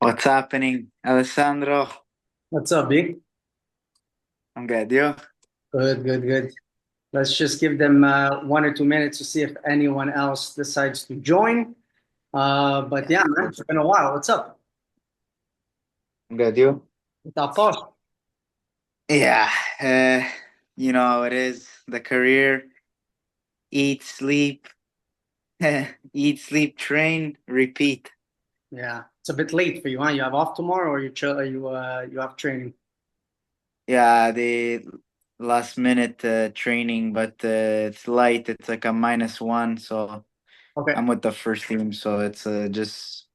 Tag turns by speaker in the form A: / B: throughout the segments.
A: What's happening, Alessandro?
B: What's up, B?
A: I'm good. You?
B: Good, good, good. Let's just give them 1 or 2 minutes to see if anyone else decides to join. But yeah, man, it's been a while. What's up?
A: I'm good. You?
B: Without pause.
A: Yeah. Uh, you know how it is. The career: eat, sleep, eat, sleep, train, repeat.
B: Yeah, it's a bit late for you, huh? You have off tomorrow, or you chill? You have training?
A: Yeah, the last minute training, but it's light. It's like a -1, so
B: Okay.
A: I'm with the first team. So it's just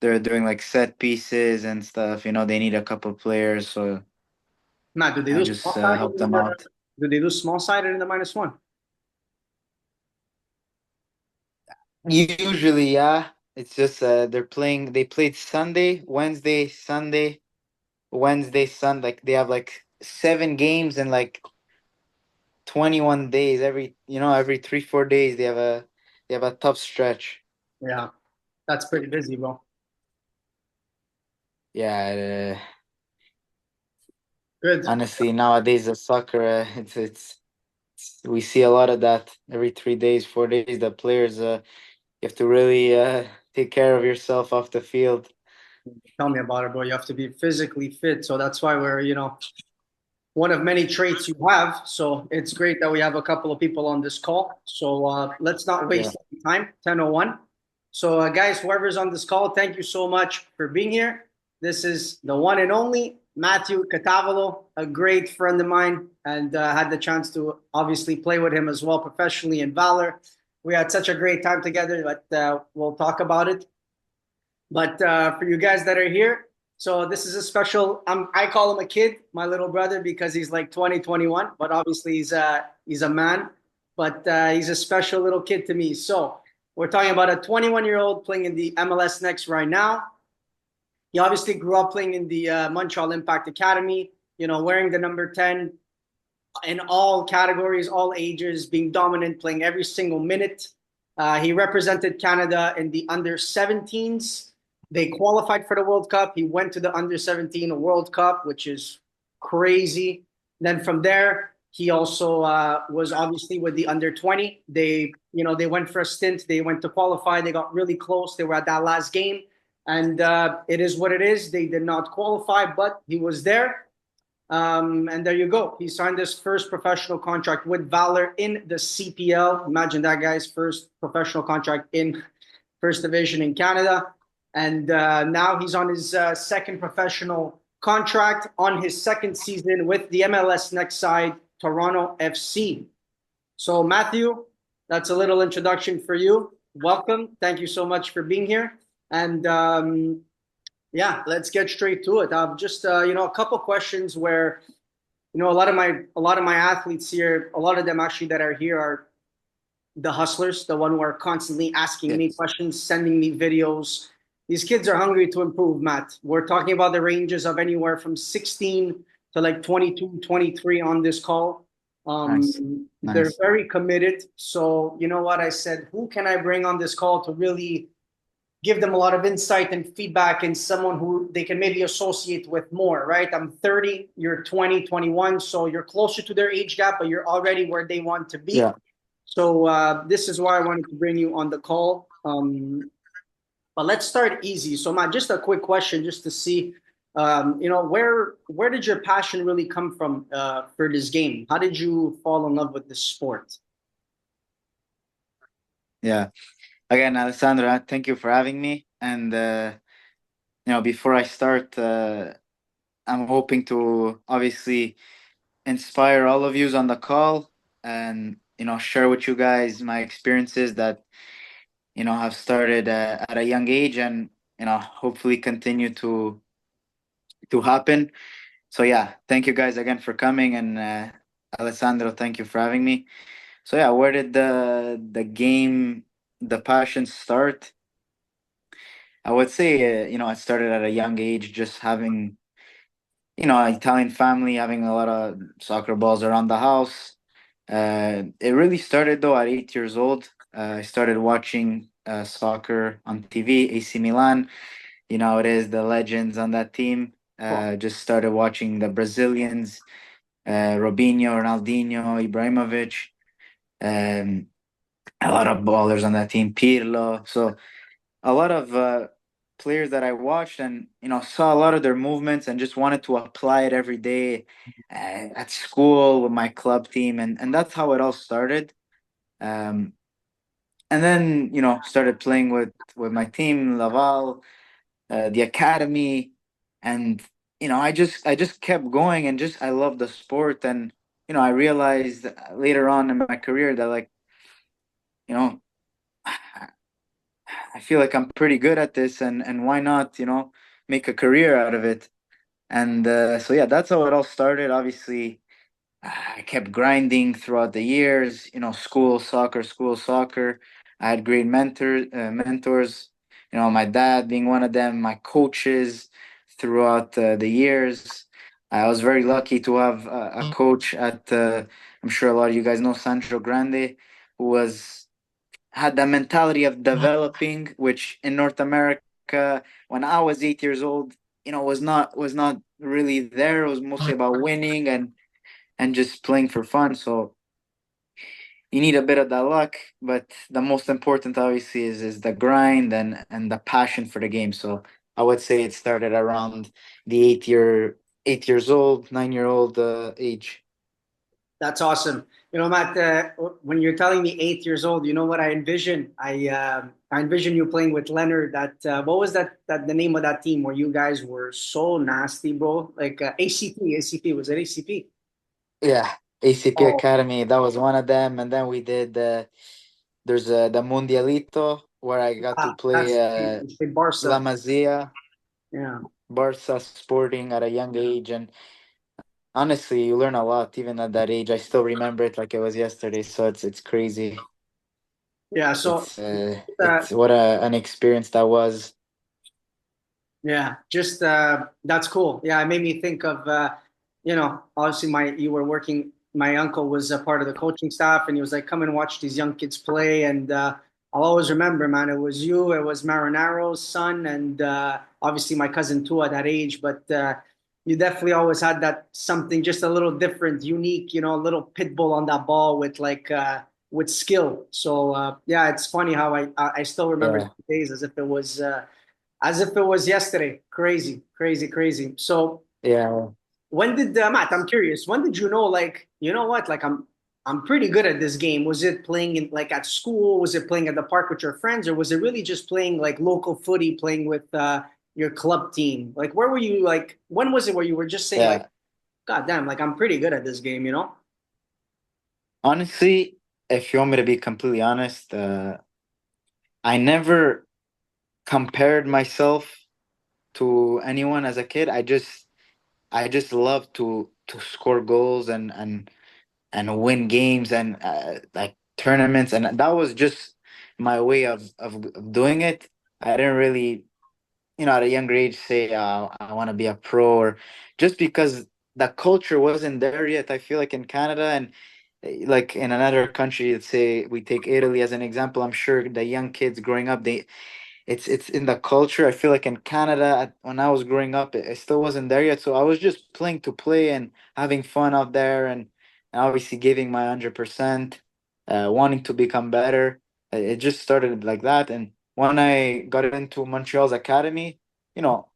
A: they're doing like set pieces and stuff. They need a couple players, so
B: Matt, do they
A: I
B: do
A: just
B: small sided
A: help
B: in
A: them
B: the?
A: out.
B: Do they do small sided in the -1?
A: Usually, yeah. It's just they're playing. They played Sunday, Wednesday, Sunday, Wednesday, Sunday. Like they have like 7 games in like 21 days. Every 3 4 days they have a tough stretch.
B: Yeah, that's pretty busy, bro.
A: Yeah.
B: Good.
A: Honestly, nowadays the soccer, we see a lot of that every 3 days, 4 days. The players, you have to really take care of yourself off the field.
B: Tell me about it, bro. You have to be physically fit, so that's why we're one of many traits you have. So it's great that we have a couple of people on this call. So let's not
A: Yeah.
B: waste any time. 10:01. So guys, whoever's on this call, thank you so much for being here. This is the one and only Matthew Catavolo, a great friend of mine, and had the chance to obviously play with him as well professionally in Valor. We had such a great time together, but we'll talk about it. But for you guys that are here, so this is a special. I call him a kid, my little brother, because he's like 20, 21. But obviously he's a man. But he's a special little kid to me. So we're talking about a 21-year-old playing in the MLS Next right now. He obviously grew up playing in the Montreal Impact Academy. Wearing the number 10 in all categories, all ages, being dominant, playing every single minute. He represented Canada in the under 17s. They qualified for the World Cup. He went to the under 17 World Cup, which is crazy. Then from there, he also was obviously with the under 20. They went for a stint. They went to qualify. They got really close. They were at that last game, and it is what it is. They did not qualify, but he was there. And there you go. He signed his first professional contract with Valor in the CPL. Imagine that guy's first professional contract in first division in Canada. And now he's on his second professional contract on his second season with the MLS Next side, Toronto FC. So, Matthew, that's a little introduction for you. Welcome. Thank you so much for being here. And yeah, let's get straight to it. Just a couple questions where a lot of my athletes here, a lot of them actually that are here are the hustlers, the one who are constantly asking me
A: Yes.
B: questions, sending me videos. These kids are hungry to improve, Matt. We're talking about the ranges of anywhere from 16 to like 22, 23 on this call.
A: Nice.
B: They're
A: Nice.
B: very committed. So, you know what I said? Who can I bring on this call to really give them a lot of insight and feedback and someone who they can maybe associate with more, right? I'm 30, you're 20, 21, so you're closer to their age gap, but you're already where they want to be.
A: Yeah.
B: So this is why I wanted to bring you on the call. But let's start easy. So Matt, just a quick question, just to see, where did your passion really come from for this game? How did you fall in love with this sport?
A: Yeah. Again, Alessandra, thank you for having me. And before I start, I'm hoping to obviously inspire all of you on the call and share with you guys my experiences that have started at a young age and hopefully continue to happen. So yeah, thank you guys again for coming, and Alessandro, thank you for having me. So yeah, where did the passion start? I would say, it started at a young age, just having, Italian family, having a lot of soccer balls around the house. It really started though at 8 years old. I started watching soccer on TV, AC Milan. You know how it is, the legends on that team.
B: Cool.
A: Just started watching the Brazilians, Robinho, Ronaldinho, Ibrahimovic, um, a lot of ballers on that team, Pirlo. So a lot of players that I watched and saw a lot of their movements and just wanted to apply it every day at school with my club team, and that's how it all started. Um, and then started playing with my team, Laval, the academy, and I just kept going and just I love the sport, and I realized later on in my career that like you know I feel like I'm pretty good at this, and why not make a career out of it. And so yeah, that's how it all started. Obviously, I kept grinding throughout the years. School soccer. I had great mentors. My dad being one of them. My coaches throughout the years. I was very lucky to have a coach at. I'm sure a lot of you guys know Sancho Grande, who was had the mentality of developing, which in North America, when I was 8 years old, was not really there. It was mostly about winning and just playing for fun. So you need a bit of that luck, but the most important obviously is the grind and the passion for the game. So I would say it started around the 8 years old, 9 year old age.
B: That's awesome. Matt, when you're telling me 8 years old, you know what I envision? I envision you playing with Leonard. What was that the name of that team where you guys were so nasty, bro? Like ACP, was it ACP?
A: Yeah, ACP
B: Oh,
A: Academy, that was one of them. And then we did there's the Mundialito where I got to play
B: that's the
A: La
B: Barca.
A: Masia,
B: Yeah.
A: Barca Sporting at a young age. And honestly, you learn a lot even at that age. I still remember it like it was yesterday. So it's crazy.
B: Yeah. So, uh,
A: It's what an experience that was.
B: yeah, just that's cool. Yeah, it made me think of obviously my you were working. My uncle was a part of the coaching staff, and he was like, "Come and watch these young kids play." And I'll always remember, man. It was you, it was Marinaro's son, and obviously my cousin too at that age. But you definitely always had that something just a little different, unique. A little pit bull on that ball with with skill. So yeah, it's funny how I still remember
A: Yeah,
B: the days as if it was yesterday. Crazy, crazy, crazy. So
A: yeah,
B: when did Matt? I'm curious. When did you know? Like, you know what? Like, I'm pretty good at this game. Was it playing in like at school? Was it playing at the park with your friends, or was it really just playing like local footy, playing with your club team? Like, where were you? Like, when was it where you were just saying like,
A: yeah.
B: God damn, like I'm pretty good at this game, you know?
A: Honestly, if you want me to be completely honest, I never compared myself to anyone as a kid. I just love to score goals and win games and like tournaments, and that was just my way of doing it. I didn't really, at a younger age, say I want to be a pro, or just because the culture wasn't there yet. I feel like in Canada and like in another country, let's say we take Italy as an example. I'm sure the young kids growing up, it's in the culture. I feel like in Canada, when I was growing up, it still wasn't there yet. So I was just playing to play and having fun out there, and obviously giving my 100%, wanting to become better. It just started like that. And when I got into Montreal's academy,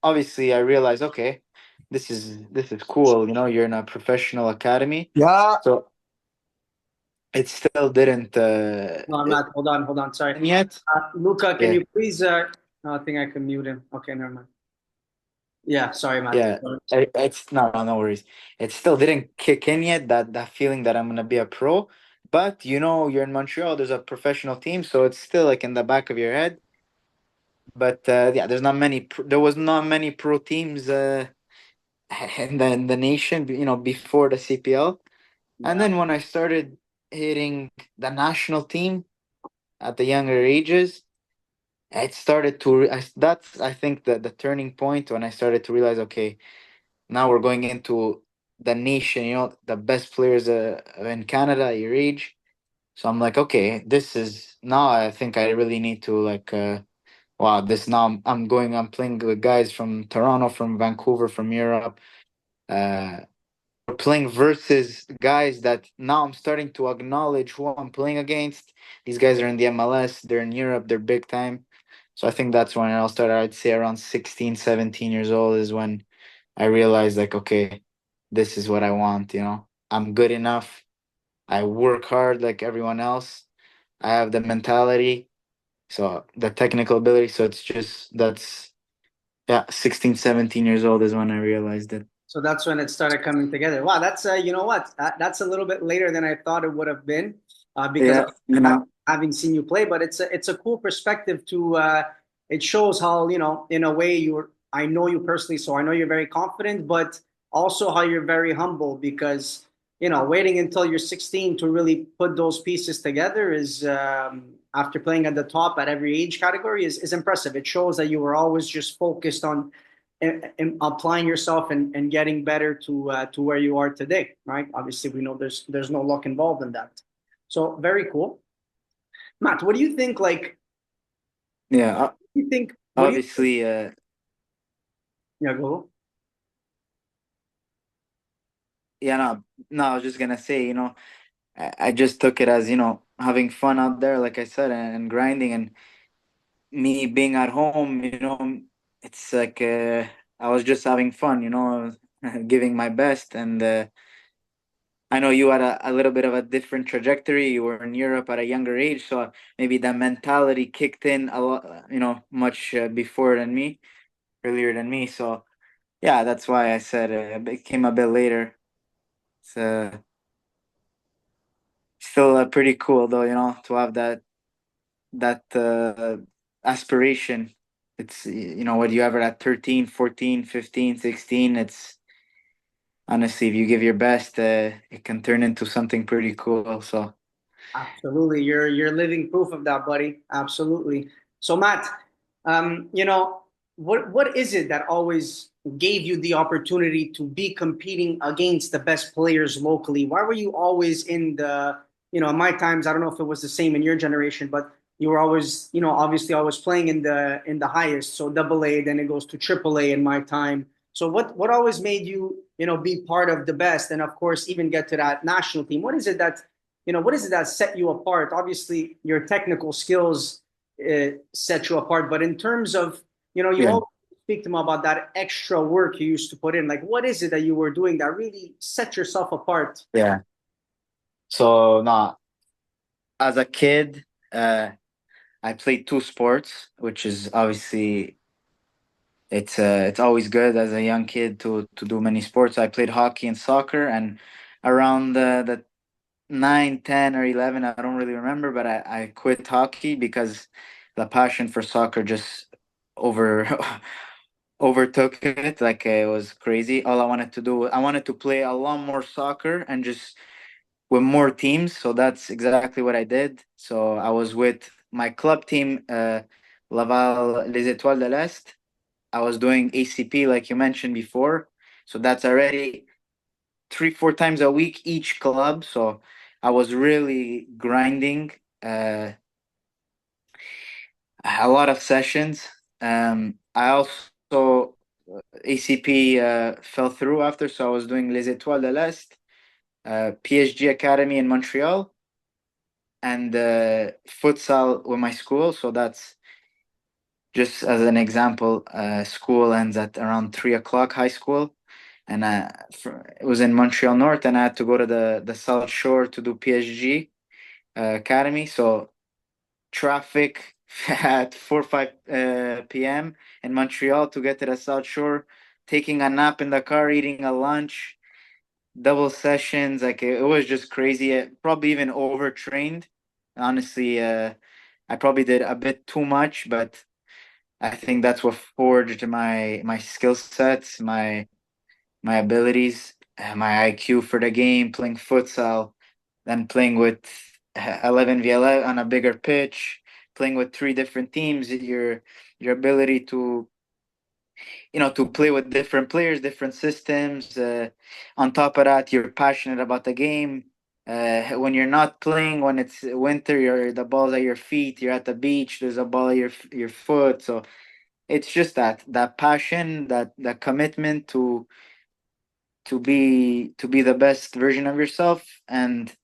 A: obviously I realized, okay, this is cool. You're in a professional academy.
B: Yeah.
A: So it still didn't
B: No, I'm
A: it
B: not. Hold on. Sorry.
A: yet.
B: Luca, can
A: Yeah.
B: you please? No, I think I can mute him. Okay, never mind. Yeah, sorry, Matt.
A: Yeah, it's no worries. It still didn't kick in yet, that feeling that I'm gonna be a pro. But you're in Montreal. There's a professional team, so it's still like in the back of your head. But yeah, there was not many pro teams in the nation, before the CPL. And
B: Yeah.
A: then when I started hitting the national team at the younger ages, it started to. That's I think the turning point when I started to realize, okay, now we're going into the nation, the best players in Canada at your age. So I'm like, okay, this is now I think I really need to like wow, this now I'm playing with guys from Toronto, from Vancouver, from Europe. Uh, we're playing versus guys that now I'm starting to acknowledge who I'm playing against. These guys are in the MLS, they're in Europe, they're big time. So I think that's when I'll start. I'd say around 16, 17 years old is when I realized like, okay, this is what I want, you know. I'm good enough. I work hard like everyone else. I have the mentality, so the technical ability. So it's just that's yeah, 16, 17 years old is when I realized it.
B: So that's when it started coming together. Wow, that's you know what? That's a little bit later than I thought it would have been, because
A: Yeah,
B: of
A: you know.
B: having seen you play. But it's a cool perspective to. It shows how in a way you're. I know you personally, so I know you're very confident, but also how you're very humble because waiting until you're 16 to really put those pieces together is after playing at the top at every age category is impressive. It shows that you were always just focused on and applying yourself and getting better to where you are today, right? Obviously, we know there's no luck involved in that. So very cool, Matt. What do you think? Like,
A: Yeah,
B: you think? What do you?
A: obviously,
B: Yeah, go.
A: yeah, no, I was just gonna say, you know, I just took it as, you know, having fun out there, like I said, and grinding, and me being at home, you know, it's like I was just having fun, you know, giving my best. And I know you had a little bit of a different trajectory. You were in Europe at a younger age, so maybe that mentality kicked in a lot, you know, much before than me, earlier than me. So yeah, that's why I said it came a bit later. It's still pretty cool though, you know, to have that aspiration. It's you know what you ever at 13, 14, 15, 16. It's honestly if you give your best, it can turn into something pretty cool. So
B: Absolutely. You're living proof of that, buddy. Absolutely. So Matt, what is it that always gave you the opportunity to be competing against the best players locally? Why were you always in in my times, I don't know if it was the same in your generation, but you were always, obviously always playing in the highest. So double A, then it goes to triple A in my time. So what always made you, be part of the best and of course even get to that national team? What is it that set you apart? Obviously, your technical skills set you apart, but in terms of, you
A: yeah,
B: always speak to me about that extra work you used to put in. Like, what is it that you were doing that really set yourself apart?
A: yeah. So no, as a kid, I played two sports, which is obviously it's always good as a young kid to do many sports. I played hockey and soccer, and around the 9, 10, or 11, I don't really remember, but I quit hockey because the passion for soccer just over overtook it. Like it was crazy. All I wanted to do, I wanted to play a lot more soccer and just with more teams. So that's exactly what I did. So I was with my club team, Laval Les Étoiles de l'Est. I was doing ACP like you mentioned before. So that's already 3, 4 times a week each club. So I was really grinding a lot of sessions. I also ACP fell through after, so I was doing Les Étoiles de l'Est, PSG Academy in Montreal, and futsal with my school. So that's just as an example. School ends at around 3 o'clock. High school, and it was in Montreal North, and I had to go to the South Shore to do PSG Academy. So traffic at 4 5 p.m. in Montreal to get to the South Shore, taking a nap in the car, eating a lunch, double sessions. Like it was just crazy. Probably even overtrained. Honestly, I probably did a bit too much, but I think that's what forged my skill sets, my abilities, my IQ for the game, playing futsal, then playing with 11v11 on a bigger pitch, playing with three different teams, your ability to to play with different players, different systems. On top of that, you're passionate about the game. When you're not playing, when it's winter, the ball's at your feet. You're at the beach. There's a ball at your foot. So it's just that passion, that commitment to be the best version of yourself, and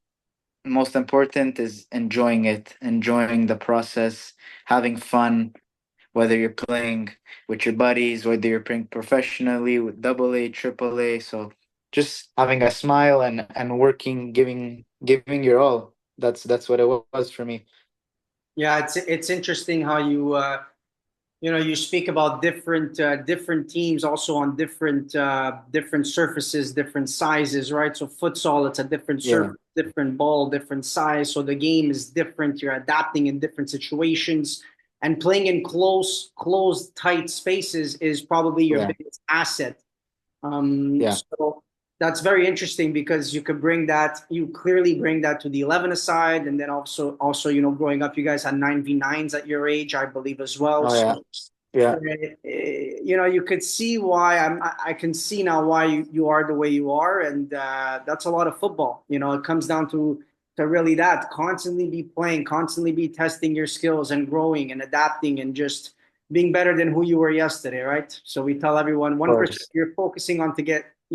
A: most important is enjoying it, enjoying the process, having fun, whether you're playing with your buddies, whether you're playing professionally with double A, triple A. So just having a smile and working, giving your all. That's what it was for me.
B: Yeah, it's interesting how you speak about different teams also on different surfaces, different sizes, right? So futsal, it's a different
A: Yeah,
B: surface, different ball, different size. So the game is different. You're adapting in different situations, and playing in closed, tight spaces is probably your
A: yeah,
B: biggest asset.
A: yeah.
B: So that's very interesting because you clearly bring that to the 11 aside, and then also growing up, you guys had 9v9s at your age, I believe, as well.
A: Oh
B: So
A: yeah, yeah.
B: you could see why I can see now why you are the way you are, and that's a lot of football. It comes down to really that constantly be playing, constantly be testing your skills and growing and adapting and just being better than who you were yesterday, right? So we tell everyone
A: Of
B: 1%.
A: course,
B: You're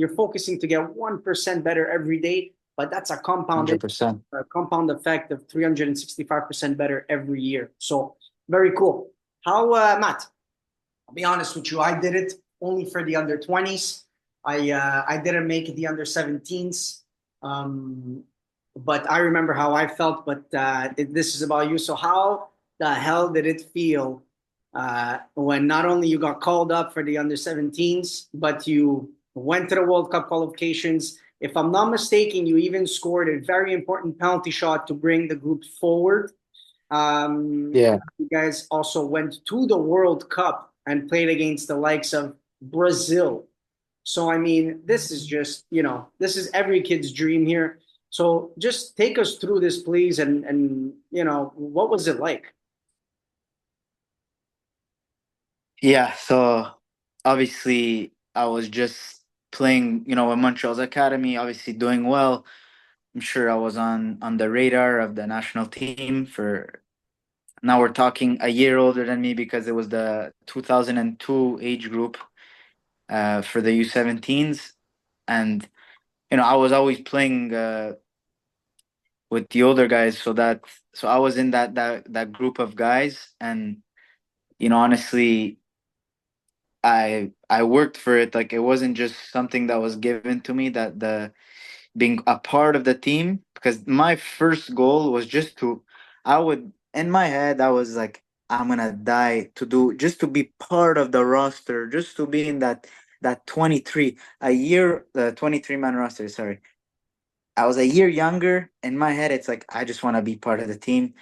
B: focusing to get 1% better every day, but that's
A: 100%.
B: a compound effect of 365% better every year. So very cool. How Matt? I'll be honest with you. I did it only for the under 20s. I didn't make it the under 17s. Um, but I remember how I felt. But this is about you. So how the hell did it feel when not only you got called up for the under 17s, but you went to the World Cup qualifications? If I'm not mistaken, you even scored a very important penalty shot to bring the group forward.
A: Yeah,
B: You guys also went to the World Cup and played against the likes of Brazil. So, I mean, this is just, this is every kid's dream here. So just take us through this, please. And what was it like?
A: yeah. So obviously, I was just playing, with Montreal's academy. Obviously, doing well. I'm sure I was on the radar of the national team for. Now we're talking a year older than me because it was the 2002 age group for the U17s, and I was always playing with the older guys, so I was in that group of guys, and honestly, I worked for it. Like it wasn't just something that was given to me. That the being a part of the team, because my first goal was just to, I would, in my head, I was like, I'm gonna die to do, just to be part of the roster, just to be in that 23 a year, 23 man roster. Sorry, I was a year younger. In my head, it's like I just want to be part of the team,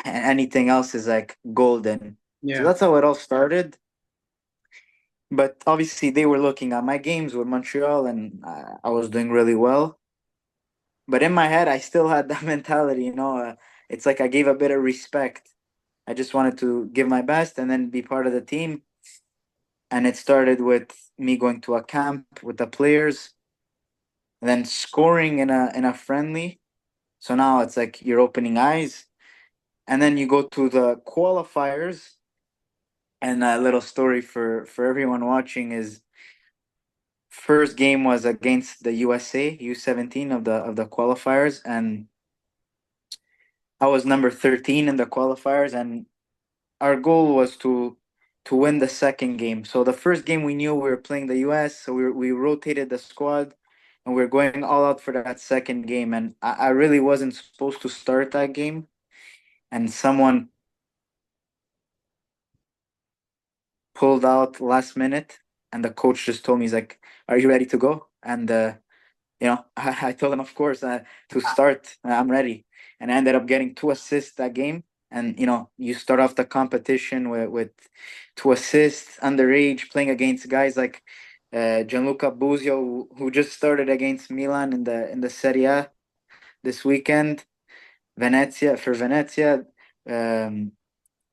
A: and anything else is like golden. So
B: Yeah.
A: that's how it all started. But obviously, they were looking at my games with Montreal, and I was doing really well. But in my head, I still had that mentality. It's like I gave a bit of respect. I just wanted to give my best and then be part of the team. And it started with me going to a camp with the players, and then scoring in a friendly. So now it's like you're opening eyes, and then you go to the qualifiers. And a little story for everyone watching is first game was against the USA U17 of the qualifiers, and I was number 13 in the qualifiers, and our goal was to win the second game. So the first game we knew we were playing the US, so we rotated the squad, and we are going all out for that second game. And I really wasn't supposed to start that game, and someone pulled out last minute, and the coach just told me, he's like, "Are you ready to go?" And I told him, of course, to start. I'm ready, and I ended up getting two assists that game. And you start off the competition with two assists, underage, playing against guys like Gianluca Buzio, who just started against Milan in the Serie A this weekend. Venezia, um,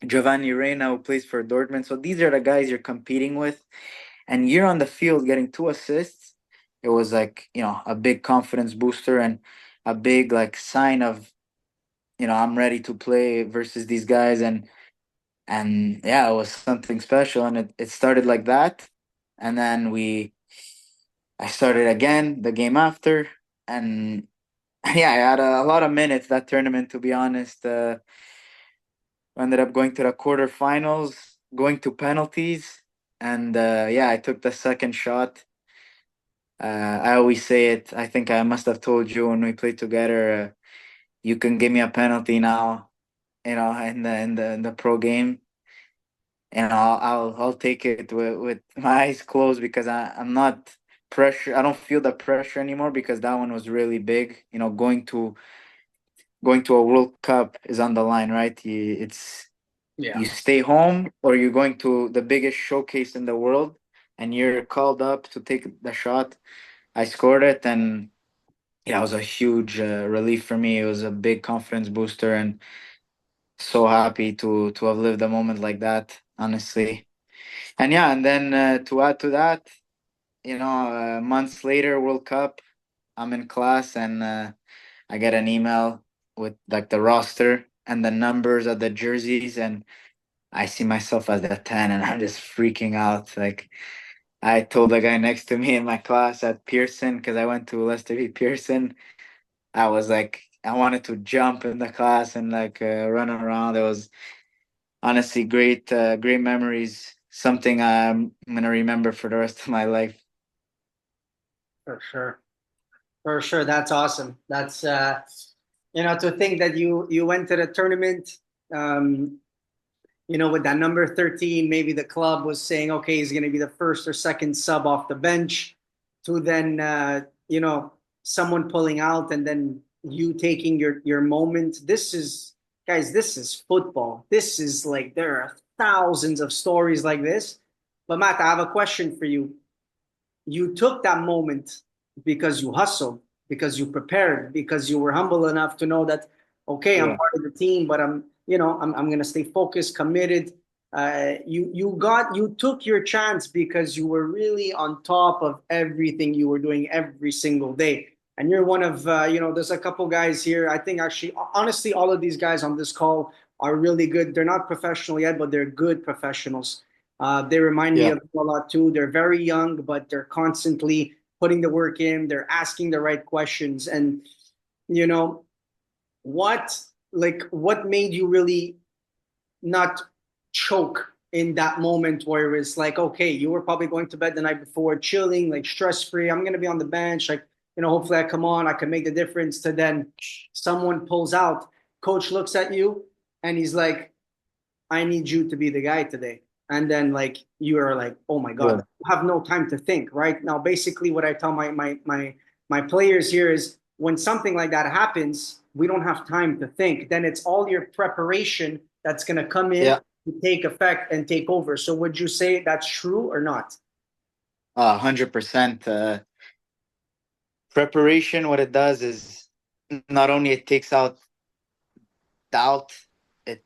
A: Giovanni Reina, who plays for Dortmund. So these are the guys you're competing with, and you're on the field getting two assists. It was like a big confidence booster. And a big like sign of, I'm ready to play versus these guys. And yeah, it was something special, and it started like that. And then I started again the game after, and yeah, I had a lot of minutes that tournament, to be honest. Ended up going to the quarterfinals, going to penalties, and yeah, I took the second shot. I always say it. I think I must have told you when we played together. You can give me a penalty now, in the pro game, and I'll take it with my eyes closed, because I'm not pressure. I don't feel the pressure anymore, because that one was really big. Going to a World Cup is on the line, right? You
B: Yeah,
A: stay home, or you're going to the biggest showcase in the world, and you're called up to take the shot. I scored it, and yeah, it was a huge relief for me. It was a big confidence booster, and so happy to have lived a moment like that, honestly. And yeah, and then to add to that, months later, World Cup, I'm in class, and I get an email with like the roster and the numbers of the jerseys, and I see myself as a 10, and I'm just freaking out. Like, I told the guy next to me in my class at Pearson, because I went to Lester B. Pearson. I was like, I wanted to jump in the class and like run around. It was honestly great memories. Something I'm gonna remember for the rest of my life.
B: for sure. For sure. That's awesome. That's to think that you went to the tournament, um, with that number 13, maybe the club was saying, okay, he's going to be the first or second sub off the bench, to then, someone pulling out and then you taking your moment. Guys, this is football. This is like, there are thousands of stories like this. But Matt, I have a question for you. You took that moment because you hustled, because you prepared, because you were humble enough to know that, okay, I'm
A: Yeah,
B: part of the team, but I'm gonna stay focused, committed. You took your chance because you were really on top of everything you were doing every single day. And you're one of there's a couple guys here. I think actually, honestly, all of these guys on this call are really good. They're not professional yet, but they're good professionals. They remind me
A: yeah,
B: of you a lot too. They're very young, but they're constantly putting the work in. They're asking the right questions. And you know what, what made you really not choke in that moment where it's like, okay, you were probably going to bed the night before, chilling, like stress free. I'm gonna be on the bench, like hopefully I come on, I can make the difference. To then someone pulls out, coach looks at you, and he's like, I need you to be the guy today. And then like you are like, oh my God,
A: yeah,
B: you have no time to think, right? Now, basically what I tell my players here is when something like that happens, we don't have time to think. Then it's all your preparation that's gonna come in
A: yeah.
B: to take effect and take over. So would you say that's true or not?
A: 100%. Preparation, what it does is not only it takes out doubt, it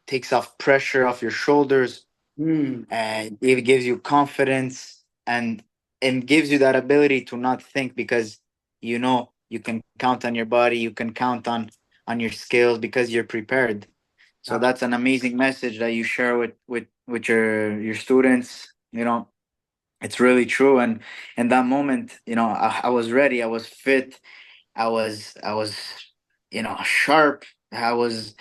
A: takes off pressure off your shoulders,
B: Hmm.
A: and it gives you confidence, and it gives you that ability to not think, because you can count on your body, you can count on your skills, because you're prepared. So that's an amazing message that you share with your students. It's really true. And in that moment, I was ready, I was fit, I was sharp. I was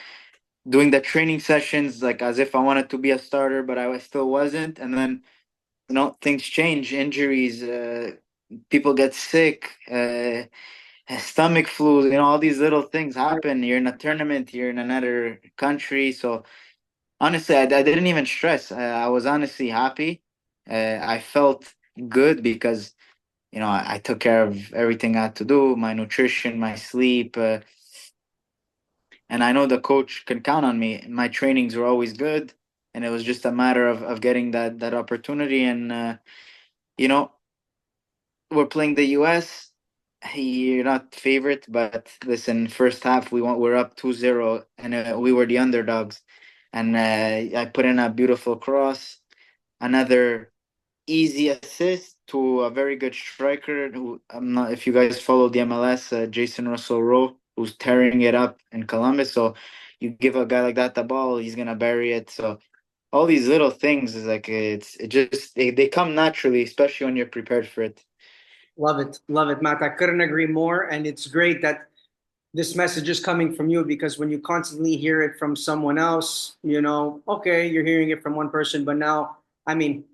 A: doing the training sessions like as if I wanted to be a starter, but still wasn't. And then things change, injuries, people get sick, stomach flu, all these little things happen. You're in a tournament, you're in another country. So honestly, I didn't even stress. I was honestly happy. I felt good, because I took care of everything I had to do, my nutrition, my sleep, and I know the coach can count on me. My trainings were always good, and it was just a matter of getting that opportunity. And you know we're playing the US. You're not favorite, but listen, first half we're up 2-0, and we were the underdogs. And I put in a beautiful cross, another easy assist to a very good striker who I'm not if you guys follow the MLS, Jason Russell Rowe, who's tearing it up in Columbus. So you give a guy like that the ball, he's gonna bury it. So all these little things is like it just they come naturally, especially when you're prepared for it.
B: Love it, Matt. I couldn't agree more, and it's great that this message is coming from you because when you constantly hear it from someone else, okay, you're hearing it from one person, but now, I mean,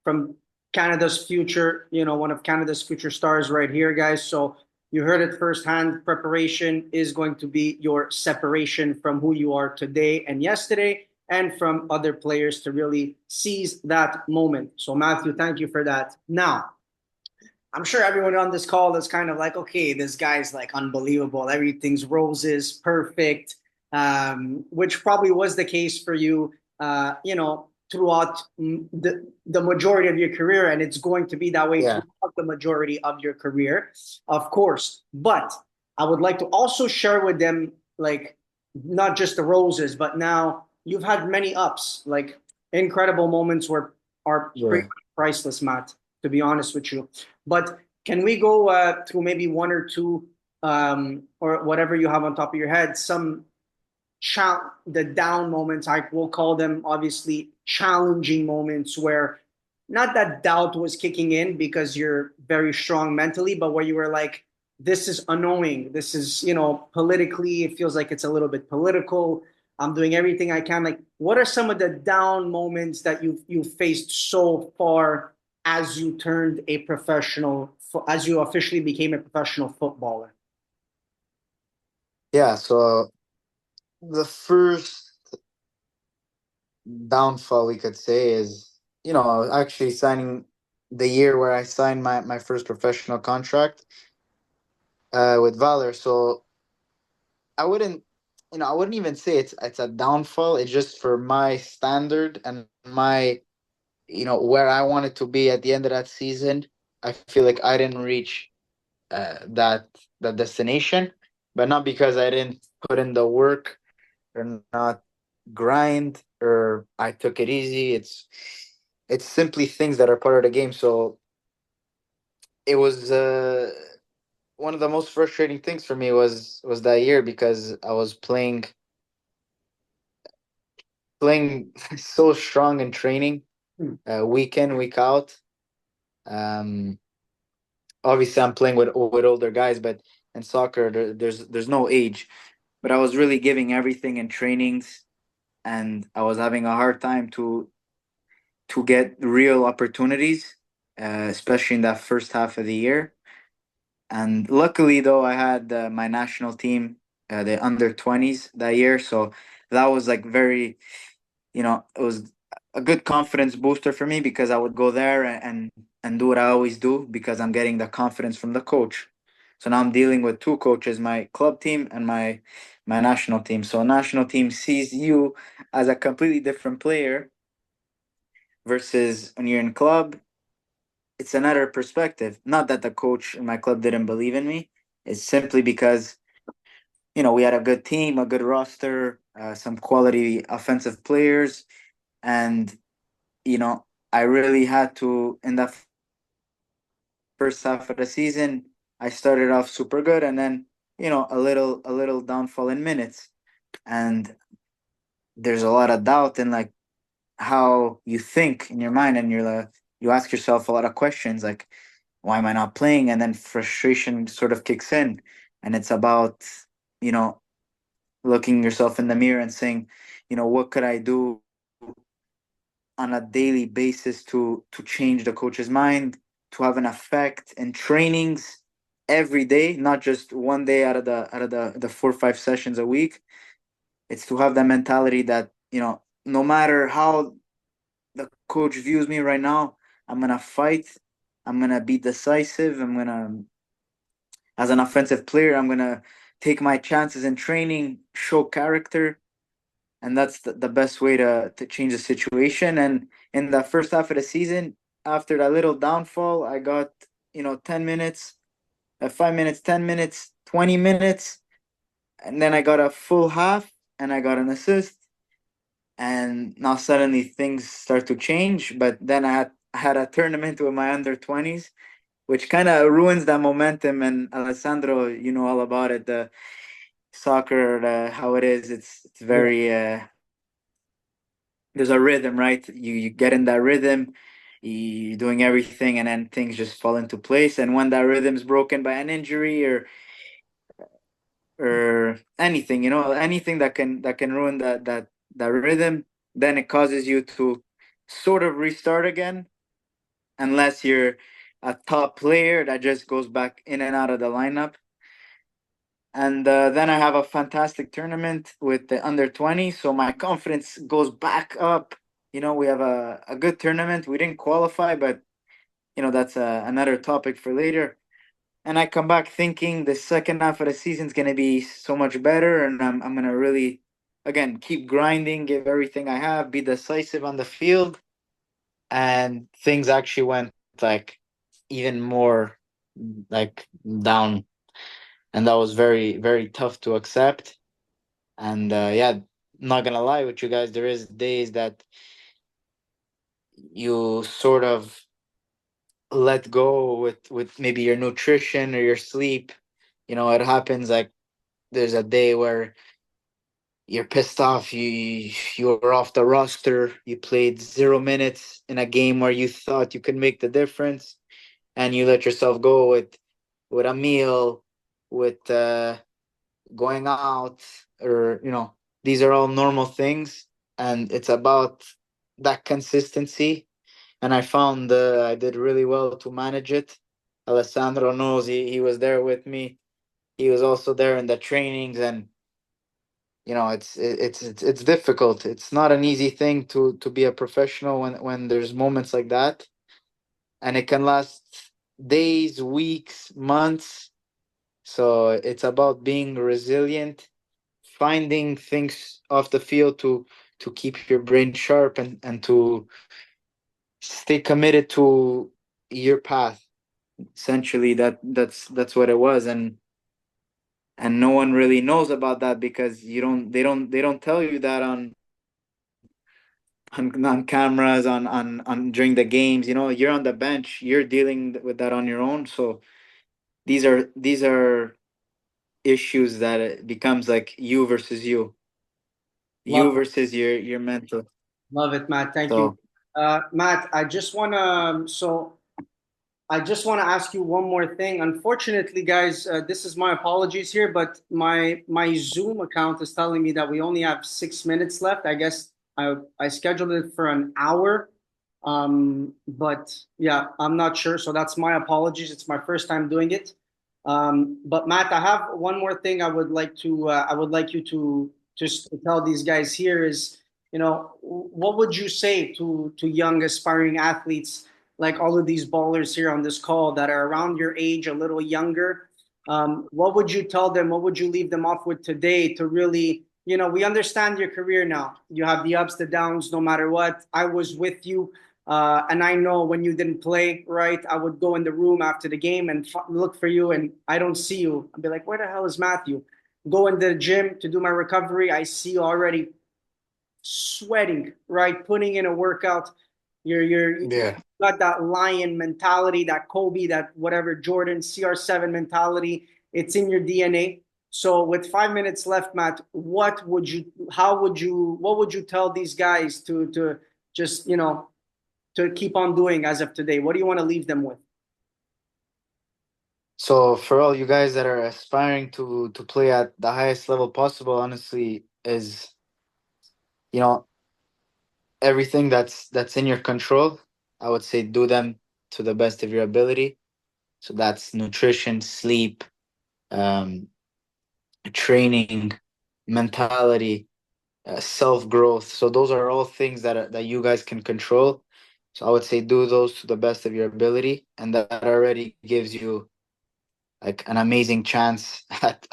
B: from Canada's future, one of Canada's future stars right here, guys. So you heard it firsthand. Preparation is going to be your separation from who you are today and yesterday, and from other players to really seize that moment. So, Matthew, thank you for that. Now, I'm sure everyone on this call is kind of like, okay, this guy's like unbelievable. Everything's roses, perfect, which probably was the case for you, throughout the majority of your career. And it's going to be that way
A: Yeah.
B: throughout the majority of your career, of course. But I would like to also share with them, like, not just the roses, but now you've had many ups, like incredible moments where are pretty
A: Yeah.
B: priceless, Matt, to be honest with you. But can we go through maybe one or two, or whatever you have on top of your head, the down moments, I will call them, obviously challenging moments where not that doubt was kicking in because you're very strong mentally, but where you were like, this is annoying. This is, politically, it feels like it's a little bit political. I'm doing everything I can. Like, what are some of the down moments that you've faced so far as you turned a professional, as you officially became a professional footballer?
A: Yeah. So the first downfall we could say is, actually signing the year where I signed my first professional contract with Valor. So I wouldn't, I wouldn't even say it's a downfall. It's just for my standard and my, where I wanted to be at the end of that season. I feel like I didn't reach that destination, but not because I didn't put in the work or not grind or I took it easy. It's simply things that are part of the game. So it was one of the most frustrating things for me was that year because I was playing so strong in training,
B: Hmm.
A: week in week out. Um, Obviously, I'm playing with older guys, but in soccer, there's no age. But I was really giving everything in trainings, and I was having a hard time to get real opportunities, especially in that first half of the year. And luckily, though, I had my national team, the under 20s that year, so that was like very, it was a good confidence booster for me because I would go there and do what I always do because I'm getting the confidence from the coach. So now I'm dealing with two coaches, my club team and my national team. So a national team sees you as a completely different player versus when you're in club, it's another perspective. Not that the coach in my club didn't believe in me. It's simply because, we had a good team, a good roster, some quality offensive players, and I really had to in that first half of the season. I started off super good, and then a little downfall in minutes, and there's a lot of doubt in like how you think in your mind, and you ask yourself a lot of questions like, why am I not playing? And then frustration sort of kicks in, and it's about you know looking yourself in the mirror and saying, what could I do on a daily basis to change the coach's mind, to have an effect in trainings every day, not just one day out of the 4 or 5 sessions a week. It's to have that mentality that, no matter how the coach views me right now, I'm gonna fight. I'm gonna be decisive. As an offensive player, I'm gonna take my chances in training, show character, and that's the best way to change the situation. And in the first half of the season, after that little downfall, I got 10 minutes, 5 minutes, 10 minutes, 20 minutes, and then I got a full half, and I got an assist, and now suddenly things start to change. But then I had a tournament with my under 20s, which kind of ruins that momentum. And Alessandro, you know all about it. The soccer, how it is. It's
B: Yeah.
A: very there's a rhythm, right? You get in that rhythm, you're doing everything, and then things just fall into place. And when that rhythm's broken by an injury or anything, anything that can ruin that rhythm, then it causes you to sort of restart again, unless you're a top player that just goes back in and out of the lineup. And then I have a fantastic tournament with the under 20, so my confidence goes back up. We have a good tournament. We didn't qualify, but that's another topic for later. And I come back thinking the second half of the season is going to be so much better, and I'm going to really, again, keep grinding, give everything I have, be decisive on the field. And things actually went like even more like down, and that was very, very tough to accept. And yeah, not gonna lie with you guys, there is days that you sort of let go with maybe your nutrition or your sleep. It happens like there's a day where you're pissed off. You were off the roster. You played 0 minutes in a game where you thought you could make the difference, and you let yourself go with a meal, with going out, or these are all normal things, and it's about that consistency. And I found I did really well to manage it. Alessandro knows, he was there with me. He was also there in the trainings, and it's difficult. It's not an easy thing to be a professional when there's moments like that, and it can last days, weeks, months. So it's about being resilient, finding things off the field to keep your brain sharp, and to stay committed to your path. Essentially, that's what it was. And no one really knows about that, because they don't tell you that on cameras, on during the games. You're on the bench, you're dealing with that on your own. So these are issues that it becomes like you versus you
B: Love
A: versus your mental.
B: Love it, Matt. Thank you.
A: So
B: Matt, I just want to ask you one more thing. Unfortunately, guys, this is my apologies here, but my Zoom account is telling me that we only have 6 minutes left. I guess I scheduled it for an hour, but yeah, I'm not sure. So that's my apologies. It's my first time doing it. But Matt, I have one more thing I would like you to just to tell these guys here is, what would you say to young aspiring athletes like all of these ballers here on this call that are around your age, a little younger? What would you tell them? What would you leave them off with today to really, we understand your career now. You have the ups, the downs, no matter what. I was with you. And I know when you didn't play, right? I would go in the room after the game and look for you, and I don't see you. I'd be like, where the hell is Matthew? Go in the gym to do my recovery. I see you already sweating, right? Putting in a workout. You
A: yeah.
B: got that lion mentality, that Kobe, that whatever Jordan CR7 mentality. It's in your DNA. So with 5 minutes left, Matt, what would you tell these guys to just to keep on doing as of today? What do you want to leave them with?
A: So for all you guys that are aspiring to play at the highest level possible, honestly, is you know everything that's in your control. I would say do them to the best of your ability. So that's nutrition, sleep, um, training, mentality, self growth. So those are all things that you guys can control. So I would say do those to the best of your ability, and that already gives you like an amazing chance at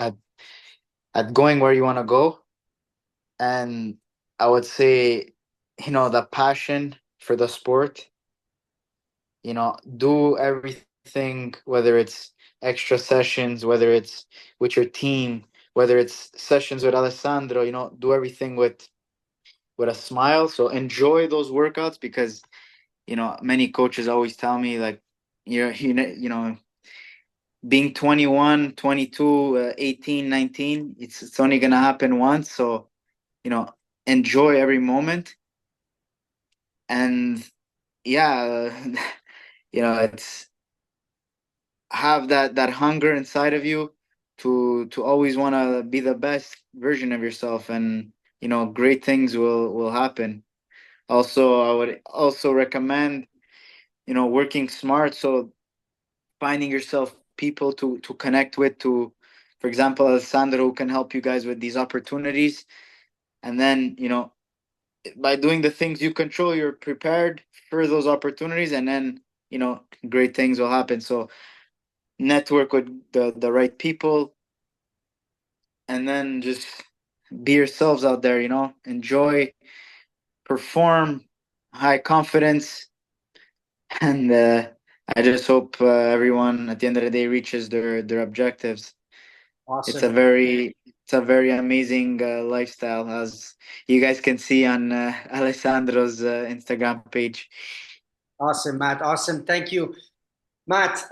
A: going where you want to go. And I would say, the passion for the sport, do everything, whether it's extra sessions, whether it's with your team, whether it's sessions with Alessandro, do everything with a smile. So enjoy those workouts, because many coaches always tell me like, being 21, 22, 18, 19, it's only gonna happen once. So, you know, enjoy every moment. And yeah, it's have that hunger inside of you to always want to be the best version of yourself, and great things will happen. Also, I would also recommend working smart. So finding yourself people to connect with, to for example Alessandro, who can help you guys with these opportunities. And then by doing the things you control, you're prepared for those opportunities, and then great things will happen. So network with the right people, and then just be yourselves out there, enjoy, perform, high confidence. And I just hope everyone at the end of the day reaches their objectives. It's a
B: Awesome.
A: very amazing lifestyle, as you guys can see on Alessandro's Instagram page.
B: Awesome, Matt. Awesome. Thank you. Matt,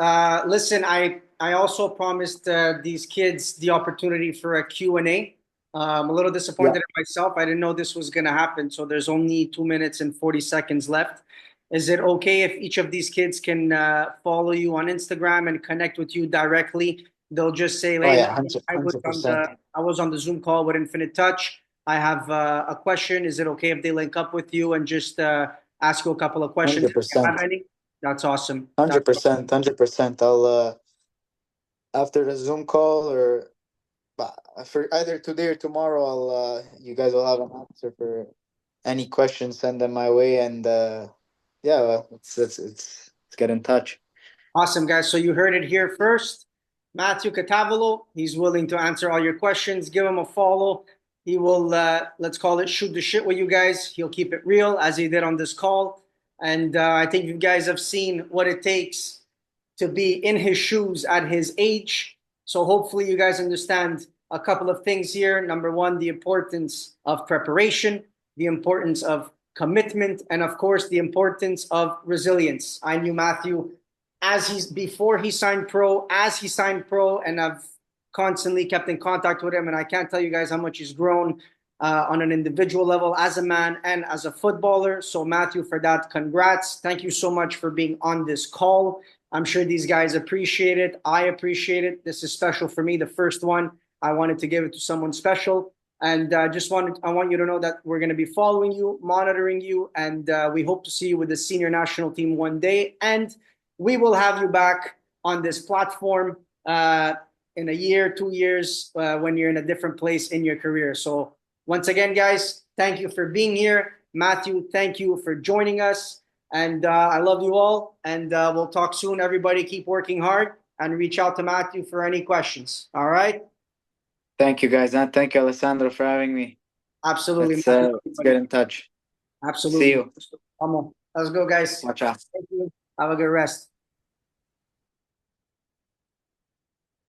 B: listen, I also promised these kids the opportunity for a Q&A. I'm a little
A: Yeah.
B: disappointed in myself. I didn't know this was going to happen. So there's only 2 minutes and 40 seconds left. Is it okay if each of these kids can follow you on Instagram and connect with you directly? They'll just say,
A: Oh
B: "Hey,
A: yeah,
B: Matthew,
A: 100%.
B: I was on the Zoom call with Infinite Touch. I have a question. Is it okay if they link up with you and just ask you a couple of questions if you have
A: 100%.
B: any?" That's awesome. That's
A: 100%. 100%. I'll after the Zoom call, or for either today or tomorrow, I'll you guys will have an answer for any questions. Send them my way, and yeah, well, let's get in touch.
B: awesome, guys. So you heard it here first. Matthew Catavolo, he's willing to answer all your questions. Give him a follow. He will, let's call it, shoot the shit with you guys. He'll keep it real as he did on this call. And I think you guys have seen what it takes to be in his shoes at his age. So hopefully you guys understand a couple of things here. Number one, the importance of preparation, the importance of commitment, and of course, the importance of resilience. I knew Matthew as he's before he signed pro, as he signed pro, and I've constantly kept in contact with him. And I can't tell you guys how much he's grown on an individual level as a man and as a footballer. So, Matthew, for that, congrats. Thank you so much for being on this call. I'm sure these guys appreciate it. I appreciate it. This is special for me. The first one, I wanted to give it to someone special. And I want you to know that we're going to be following you, monitoring you, and we hope to see you with the senior national team one day. And we will have you back on this platform in a year, 2 years, when you're in a different place in your career. So once again, guys, thank you for being here. Matthew, thank you for joining us. And I love you all. And we'll talk soon. Everybody keep working hard and reach out to Matthew for any questions. All right?
A: Thank you, guys, and thank you, Alessandro, for having me.
B: Absolutely.
A: Let's get in touch. See
B: Absolutely.
A: you.
B: Come on. Let's go, guys.
A: Ciao, ciao.
B: Thank you. Have a good rest.